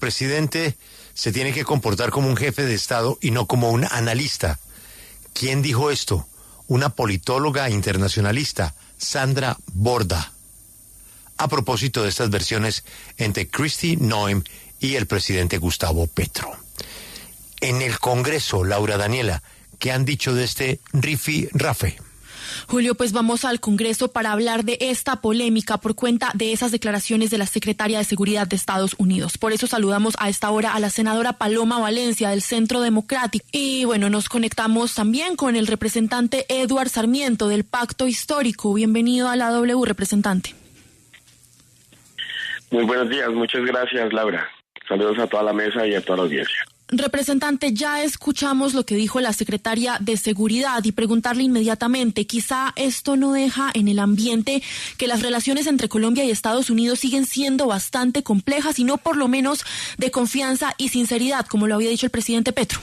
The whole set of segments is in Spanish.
presidente se tiene que comportar como un jefe de Estado y no como un analista. ¿Quién dijo esto? Una politóloga internacionalista, Sandra Borda, a propósito de estas versiones entre Kristi Noem y el presidente Gustavo Petro. En el Congreso, Laura Daniela, ¿qué han dicho de este rifirrafe? Julio, pues vamos al Congreso para hablar de esta polémica por cuenta de esas declaraciones de la Secretaria de Seguridad de Estados Unidos. Por eso saludamos a esta hora a la senadora Paloma Valencia del Centro Democrático. Y bueno, nos conectamos también con el representante Edward Sarmiento del Pacto Histórico. Bienvenido a la W, representante. Muy buenos días, muchas gracias, Laura. Saludos a toda la mesa y a toda la audiencia. Representante, ya escuchamos lo que dijo la secretaria de Seguridad y preguntarle inmediatamente, quizá esto no deja en el ambiente que las relaciones entre Colombia y Estados Unidos siguen siendo bastante complejas y no por lo menos de confianza y sinceridad, como lo había dicho el presidente Petro.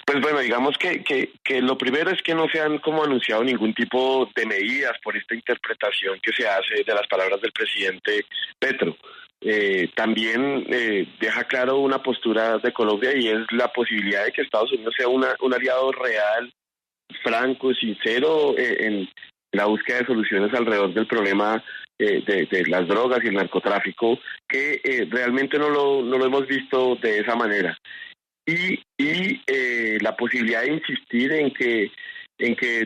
Pues bueno, digamos que lo primero es que no se han como anunciado ningún tipo de medidas por esta interpretación que se hace de las palabras del presidente Petro. También deja claro una postura de Colombia y es la posibilidad de que Estados Unidos sea un aliado real, franco, sincero en la búsqueda de soluciones alrededor del problema de las drogas y el narcotráfico, que realmente no lo hemos visto de esa manera. Y la posibilidad de insistir en que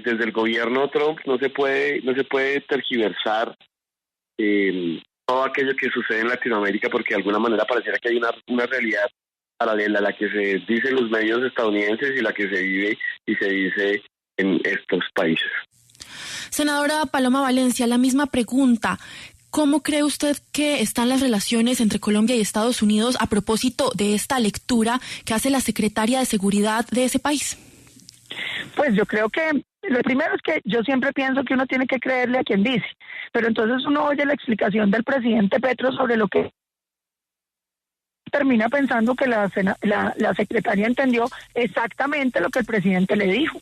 desde el gobierno Trump no se puede tergiversar todo aquello que sucede en Latinoamérica, porque de alguna manera pareciera que hay una realidad paralela a la que se dice en los medios estadounidenses y la que se vive y se dice en estos países. Senadora Paloma Valencia, la misma pregunta. ¿Cómo cree usted que están las relaciones entre Colombia y Estados Unidos a propósito de esta lectura que hace la secretaria de Seguridad de ese país? Pues yo creo que lo primero es que yo siempre pienso que uno tiene que creerle a quien dice, pero entonces uno oye la explicación del presidente Petro sobre lo que termina pensando que la secretaria entendió exactamente lo que el presidente le dijo.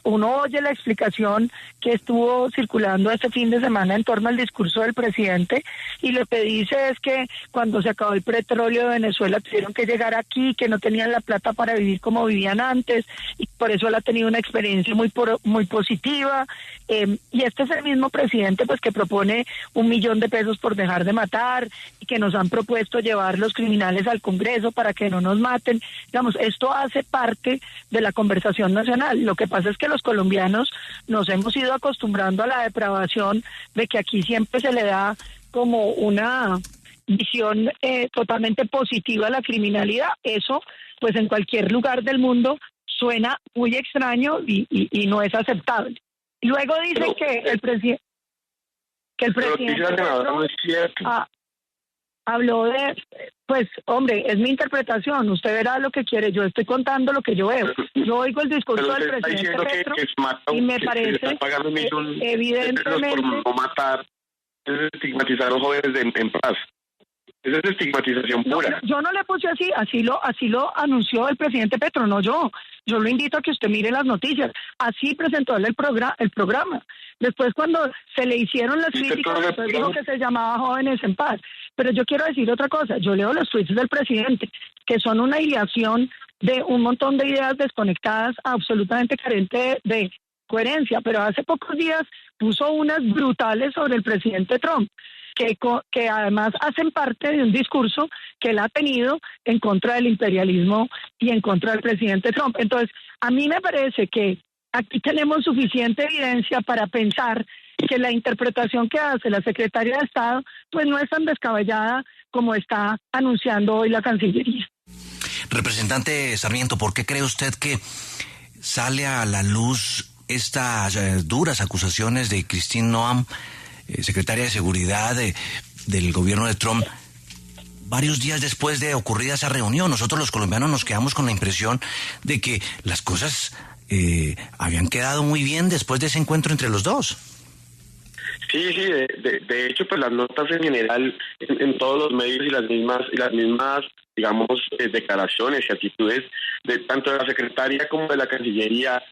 Uno oye la explicación que estuvo circulando este fin de semana en torno al discurso del presidente y lo que dice es que cuando se acabó el petróleo de Venezuela tuvieron que llegar aquí, que no tenían la plata para vivir como vivían antes y por eso él ha tenido una experiencia muy positiva. Y este es el mismo presidente pues que propone $1.000.000 por dejar de matar y que nos han propuesto llevar los criminales al Congreso para que no nos maten. Digamos, esto hace parte de la conversación nacional. Lo que pasa es que los colombianos nos hemos ido acostumbrando a la depravación de que aquí siempre se le da como una visión totalmente positiva a la criminalidad. Eso, pues en cualquier lugar del mundo suena muy extraño y no es aceptable. Luego dice que el presidente no es cierto. Habló de, pues, hombre, es mi interpretación, usted verá lo que quiere, yo estoy contando lo que yo veo. Yo oigo el discurso del presidente Petro y me parece evidentemente por no matar, es estigmatizar a los jóvenes en paz. Esa es estigmatización pura. Yo no le puse así lo anunció el presidente Petro, no yo. Yo lo invito a que usted mire las noticias. Así presentó él el programa. Después cuando se le hicieron las críticas, después dijo que se llamaba Jóvenes en Paz. Pero yo quiero decir otra cosa. Yo leo los tweets del presidente, que son una ideación de un montón de ideas desconectadas, absolutamente carente de coherencia. Pero hace pocos días puso unas brutales sobre el presidente Trump, que además hacen parte de un discurso que él ha tenido en contra del imperialismo y en contra del presidente Trump. Entonces, a mí me parece que aquí tenemos suficiente evidencia para pensar que la interpretación que hace la secretaria de Estado pues no es tan descabellada como está anunciando hoy la Cancillería. Representante Sarmiento, ¿por qué cree usted que sale a la luz estas duras acusaciones de Kristi Noem, secretaria de Seguridad del gobierno de Trump, varios días después de ocurrida esa reunión? Nosotros los colombianos nos quedamos con la impresión de que las cosas habían quedado muy bien después de ese encuentro entre los dos. Sí, de hecho, pues las notas en general en todos los medios y las mismas digamos, declaraciones y actitudes de tanto de la secretaria como de la Cancillería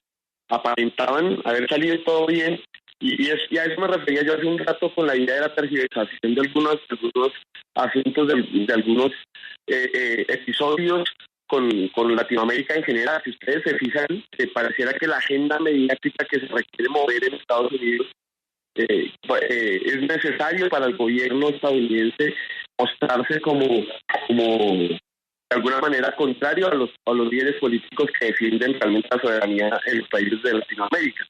aparentaban haber salido todo bien Y a eso me refería yo hace un rato con la idea de la tergiversación de algunos asuntos, de algunos episodios con Latinoamérica en general. Si ustedes se fijan, pareciera que la agenda mediática que se requiere mover en Estados Unidos es necesario para el gobierno estadounidense mostrarse como de alguna manera contrario a los líderes políticos que defienden realmente la soberanía en los países de Latinoamérica.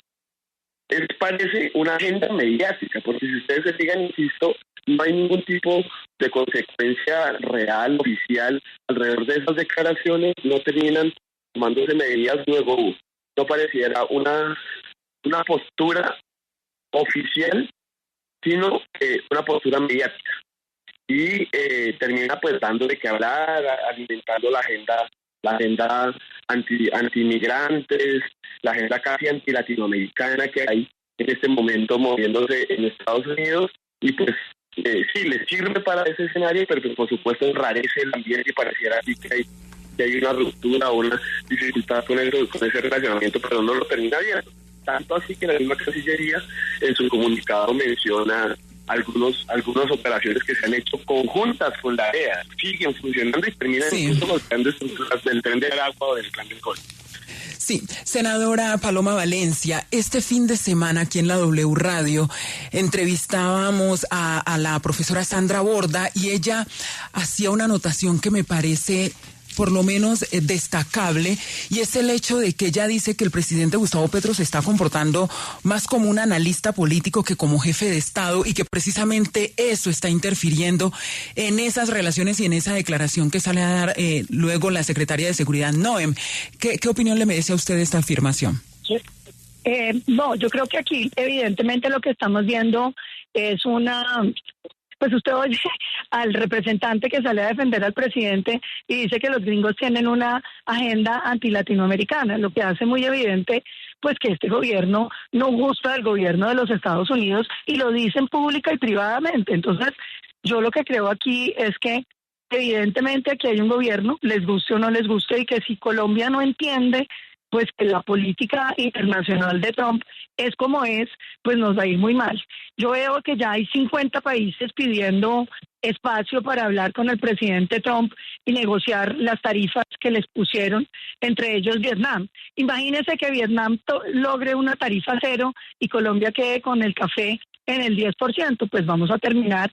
Parece una agenda mediática, porque si ustedes se fijan, insisto, no hay ningún tipo de consecuencia real, oficial, alrededor de esas declaraciones. No terminan tomándose medidas, luego no pareciera una postura oficial, sino una postura mediática. Y termina pues dando de qué hablar, alimentando la agenda anti-inmigrantes, la agenda casi anti-latinoamericana que hay en este momento moviéndose en Estados Unidos. Y pues sí, les sirve para ese escenario, pero pues, por supuesto enrarece el ambiente y pareciera así que hay una ruptura o una dificultad con ese relacionamiento, pero no lo termina viendo. Tanto así que la misma Cancillería en su comunicado menciona algunas operaciones que se han hecho conjuntas con la DEA, siguen funcionando y terminan incluso con grandes estructuras del Tren del Agua o del Plan del Golfo. Sí, senadora Paloma Valencia, este fin de semana aquí en la W Radio entrevistábamos a la profesora Sandra Borda y ella hacía una anotación que me parece por lo menos destacable, y es el hecho de que ella dice que el presidente Gustavo Petro se está comportando más como un analista político que como jefe de Estado, y que precisamente eso está interfiriendo en esas relaciones y en esa declaración que sale a dar luego la secretaria de Seguridad, Noem. ¿Qué opinión le merece a usted esta afirmación? No, yo creo que aquí evidentemente lo que estamos viendo es pues usted oye al representante que sale a defender al presidente y dice que los gringos tienen una agenda antilatinoamericana, lo que hace muy evidente pues que este gobierno no gusta del gobierno de los Estados Unidos y lo dicen pública y privadamente. Entonces, yo lo que creo aquí es que evidentemente aquí hay un gobierno, les guste o no les guste, y que si Colombia no entiende pues que la política internacional de Trump es como es, pues nos va a ir muy mal. Yo veo que ya hay 50 países pidiendo espacio para hablar con el presidente Trump y negociar las tarifas que les pusieron, entre ellos Vietnam. Imagínense que Vietnam logre una tarifa cero y Colombia quede con el café en el 10%, pues vamos a terminar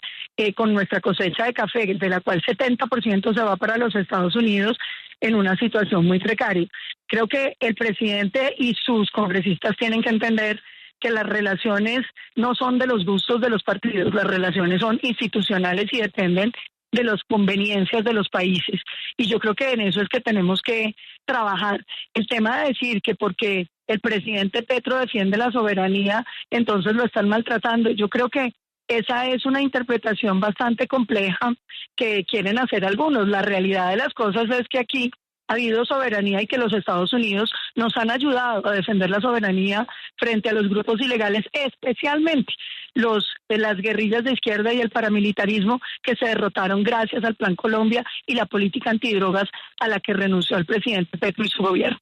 con nuestra cosecha de café, de la cual 70% se va para los Estados Unidos, en una situación muy precaria. Creo que el presidente y sus congresistas tienen que entender que las relaciones no son de los gustos de los partidos, las relaciones son institucionales y dependen de las conveniencias de los países. Y yo creo que en eso es que tenemos que trabajar. El tema de decir que porque el presidente Petro defiende la soberanía, entonces lo están maltratando, yo creo que esa es una interpretación bastante compleja que quieren hacer algunos. La realidad de las cosas es que aquí ha habido soberanía y que los Estados Unidos nos han ayudado a defender la soberanía frente a los grupos ilegales, especialmente las guerrillas de izquierda y el paramilitarismo que se derrotaron gracias al Plan Colombia y la política antidrogas a la que renunció el presidente Petro y su gobierno.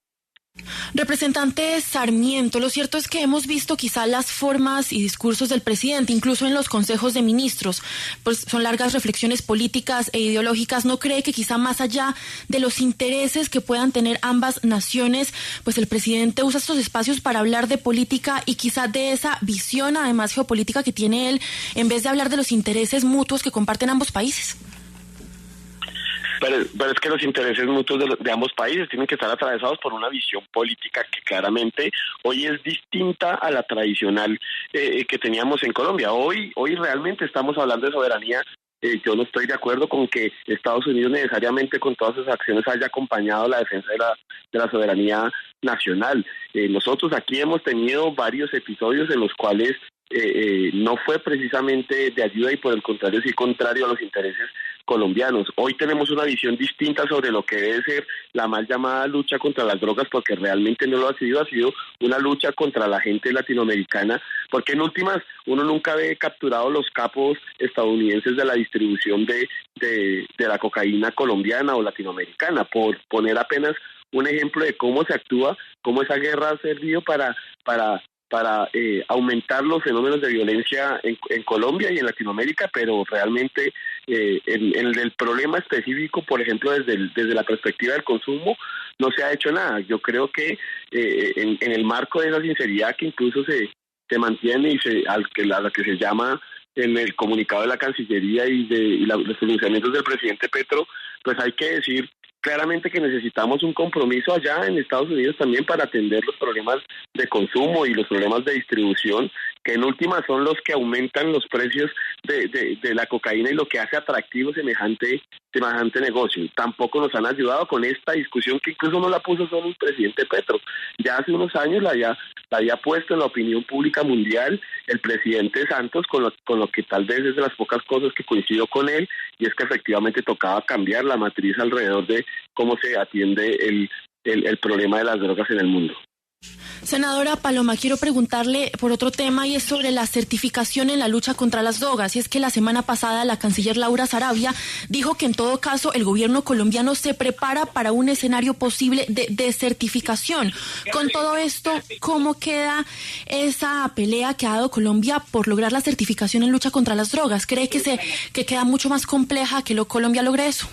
Representante Sarmiento, lo cierto es que hemos visto quizá las formas y discursos del presidente, incluso en los consejos de ministros, pues son largas reflexiones políticas e ideológicas. ¿No cree que quizá más allá de los intereses que puedan tener ambas naciones, pues el presidente usa estos espacios para hablar de política y quizá de esa visión además geopolítica que tiene él, en vez de hablar de los intereses mutuos que comparten ambos países? Pero es que los intereses mutuos de ambos países tienen que estar atravesados por una visión política que claramente hoy es distinta a la tradicional que teníamos en Colombia. Hoy realmente estamos hablando de soberanía. Yo no estoy de acuerdo con que Estados Unidos necesariamente con todas sus acciones haya acompañado la defensa de la soberanía nacional. Nosotros aquí hemos tenido varios episodios en los cuales no fue precisamente de ayuda y por el contrario sí contrario a los intereses colombianos. Hoy tenemos una visión distinta sobre lo que debe ser la mal llamada lucha contra las drogas, porque realmente no lo ha sido una lucha contra la gente latinoamericana, porque en últimas uno nunca ve capturados los capos estadounidenses de la distribución de la cocaína colombiana o latinoamericana, por poner apenas un ejemplo de cómo se actúa, cómo esa guerra ha servido para aumentar los fenómenos de violencia en Colombia y en Latinoamérica, pero realmente en el problema específico, por ejemplo, desde la perspectiva del consumo, no se ha hecho nada. Yo creo que en el marco de esa sinceridad que incluso se mantiene y a la que se llama en el comunicado de la Cancillería y los pronunciamientos del presidente Petro, pues hay que decir claramente que necesitamos un compromiso allá en Estados Unidos también para atender los problemas de consumo y los problemas de distribución, que en última son los que aumentan los precios de la cocaína y lo que hace atractivo semejante negocio. Tampoco nos han ayudado con esta discusión que incluso no la puso solo el presidente Petro. Ya hace unos años la había puesto en la opinión pública mundial el presidente Santos, con lo que tal vez es de las pocas cosas que coincido con él, y es que efectivamente tocaba cambiar la matriz alrededor de cómo se atiende el problema de las drogas en el mundo. Senadora Paloma, quiero preguntarle por otro tema y es sobre la certificación en la lucha contra las drogas. Y es que la semana pasada la canciller Laura Sarabia dijo que en todo caso el gobierno colombiano se prepara para un escenario posible de desertificación. Con todo esto, ¿cómo queda esa pelea que ha dado Colombia por lograr la certificación en lucha contra las drogas? ¿Cree que queda mucho más compleja que Colombia logre eso?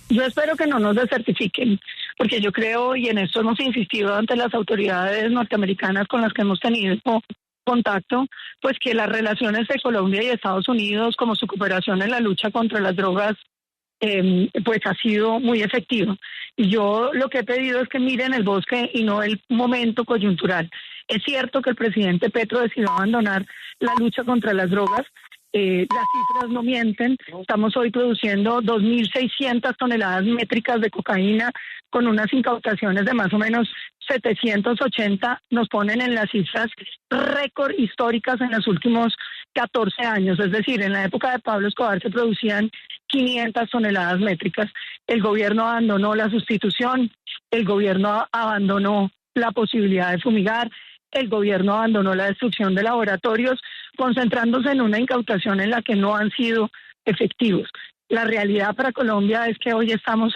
Yo espero que no nos desertifiquen, porque yo creo, y en esto hemos insistido ante las autoridades norteamericanas con las que hemos tenido contacto, pues que las relaciones de Colombia y Estados Unidos, como su cooperación en la lucha contra las drogas, pues ha sido muy efectiva. Y yo lo que he pedido es que miren el bosque y no el momento coyuntural. Es cierto que el presidente Petro decidió abandonar la lucha contra las drogas. Las cifras no mienten. Estamos hoy produciendo 2.600 toneladas métricas de cocaína con unas incautaciones de más o menos 780. Nos ponen en las cifras récord históricas en los últimos 14 años. Es decir, en la época de Pablo Escobar se producían 500 toneladas métricas. El gobierno abandonó la sustitución, el gobierno abandonó la posibilidad de fumigar, el gobierno abandonó la destrucción de laboratorios, concentrándose en una incautación en la que no han sido efectivos. La realidad para Colombia es que hoy estamos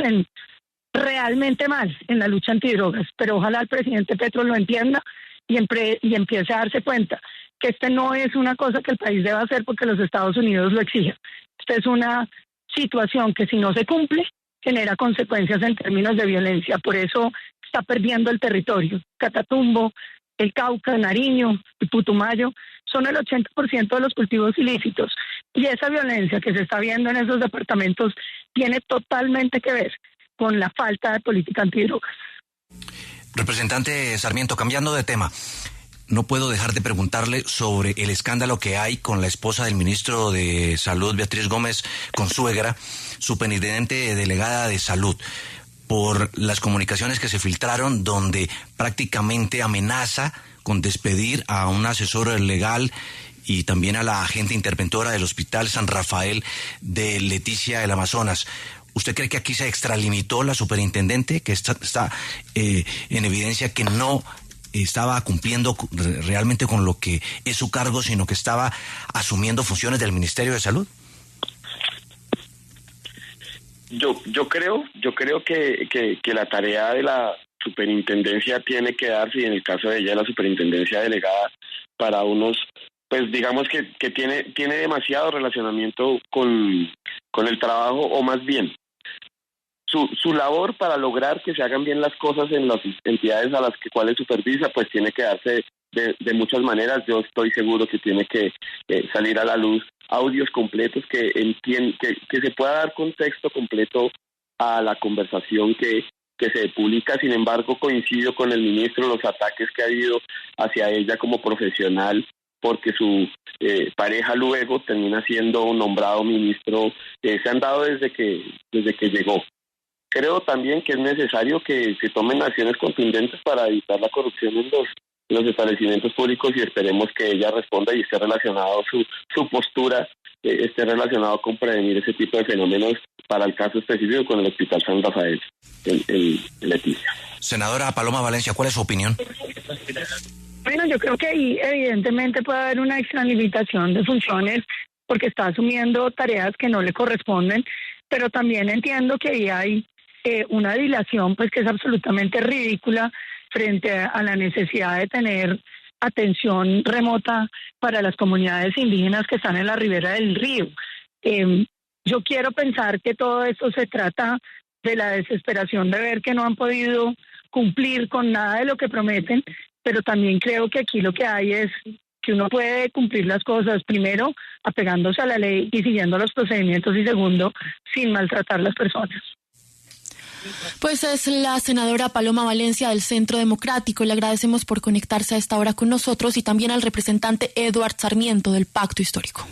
realmente mal en la lucha antidrogas, pero ojalá el presidente Petro lo entienda y empiece a darse cuenta que no es una cosa que el país deba hacer porque los Estados Unidos lo exigen. Esta es una situación que si no se cumple genera consecuencias en términos de violencia. Por eso está perdiendo el territorio. Catatumbo, el Cauca, Nariño y Putumayo son el 80% de los cultivos ilícitos. Y esa violencia que se está viendo en esos departamentos tiene totalmente que ver con la falta de política antidrogas. Representante Sarmiento, cambiando de tema, no puedo dejar de preguntarle sobre el escándalo que hay con la esposa del ministro de Salud, Beatriz Gómez Consuegra, superintendente delegada de Salud, por las comunicaciones que se filtraron donde prácticamente amenaza con despedir a un asesor legal y también a la agente interventora del Hospital San Rafael de Leticia del Amazonas. ¿Usted cree que aquí se extralimitó la superintendente, que está en evidencia que no estaba cumpliendo realmente con lo que es su cargo, sino que estaba asumiendo funciones del Ministerio de Salud? Yo creo que la tarea de la superintendencia tiene que darse, y en el caso de ella la superintendencia delegada, para unos, pues digamos que tiene demasiado relacionamiento con el trabajo, o más bien su labor para lograr que se hagan bien las cosas en las entidades a las cuales supervisa, pues tiene que darse de muchas maneras. Yo estoy seguro que tiene que salir a la luz audios completos que se pueda dar contexto completo a la conversación que se publica. Sin embargo, coincido con el ministro los ataques que ha habido hacia ella como profesional, porque su pareja luego termina siendo nombrado ministro. Se han dado desde que llegó. Creo también que es necesario que se tomen acciones contundentes para evitar la corrupción en los establecimientos públicos, y esperemos que ella responda y esté relacionado su postura, esté relacionado con prevenir ese tipo de fenómenos para el caso específico con el Hospital San Rafael en Leticia. Senadora Paloma Valencia, ¿cuál es su opinión? Bueno, yo creo que ahí evidentemente puede haber una extralimitación de funciones porque está asumiendo tareas que no le corresponden, pero también entiendo que ahí hay una dilación pues que es absolutamente ridícula frente a la necesidad de tener atención remota para las comunidades indígenas que están en la ribera del río. Yo quiero pensar que todo esto se trata de la desesperación de ver que no han podido cumplir con nada de lo que prometen, pero también creo que aquí lo que hay es que uno puede cumplir las cosas, primero, apegándose a la ley y siguiendo los procedimientos, y segundo, sin maltratar a las personas. Pues es la senadora Paloma Valencia del Centro Democrático. Le agradecemos por conectarse a esta hora con nosotros, y también al representante Eduard Sarmiento del Pacto Histórico.